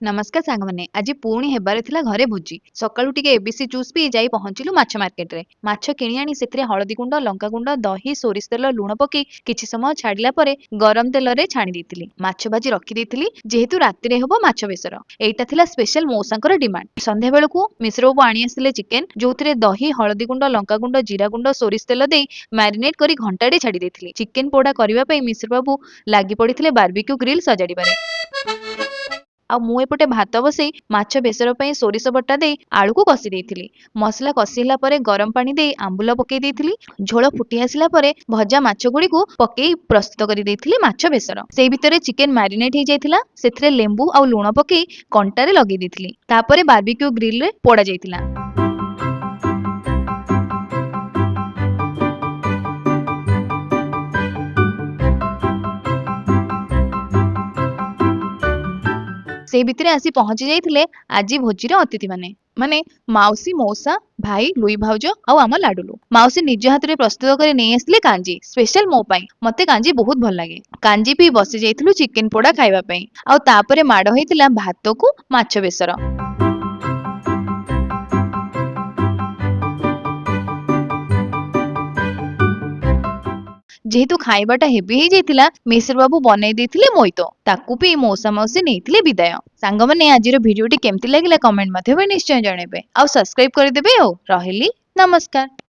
नमस्कार सांग मैंने आज पुणी हेबार थिला घरे भोजी सकाळू टिके एबीसी जूस पी जाई पहुंचिलु माछ मार्केट रे माछ किणी आनी सेतिरे हळदी गुंड लंका गुंड दही सोरिष तेल लुण पकी किछि समय छाडिला परे गरम तेल रे छाणी देथिली माछ भाजी रखी देथिली जेहेतु राति रे हबो माछ बेसर एटा थिला स्पेशल मौसांकर डिमांड संध्या बेलकू मिश्र बाबू आनी आसिले चिकेन जोथिरे दही हळदी गुंड लंका गुंड जीरा गुंड सोरिष तेल देई मैरिनेट करी घंटाडे छाडी देथिली चिकेन पोड़ा करबा पई मिश्र बाबू लागि पड़िथिले बारबिक्यू ग्रिल सजाडिबारे आ मु एपटे भात बसई माछ बेसर पई सोरिष बटा देई आलू को कसी देइथिली मसला कसीला परे गरम पानी देई आंबुल पकेई देइथिली झोल फुटी आसिला परे भजा माछ गुडी को पकेई प्रस्तुत करी देइथिली माछ बेसर सेई भितरे चिकेन मैरिनेट हे जाइथिला सेथिरे लेंबू आ लुण पकेई कंटारे लगे देइथिली तापरे बारबिक्यू ग्रिल रे पोड़ा जाइथिला से भितरे आसी पहुंची जाइथिले आजी भोजी रे अतिथि माने माने माउसी मौसा भाई लुई भाउज आउ आम लाडुलु माउसी निज हाथ रे प्रस्तुत करे नै आसले कांजी स्पेशल मो पई मते कांजी बहुत भल लागे कांजी पी बसी जाइथिलु चिकेन पोड़ा खाइबा पई आउ तापरे माडो होइतिला भात को माछ बेसर जेहेतु खाइबाटा हेवी ही जाइतिला मिश्र बाबू बनै देथिले मोइतो ताकू पी मौसा मौसी नेइथिले विदाय सांग माने आजिर भिडियोटी केमति लागिला कमेंट मध्ये निश्चय जणेबे आ सब्सक्राइब कर देबे हो रहिली नमस्कार।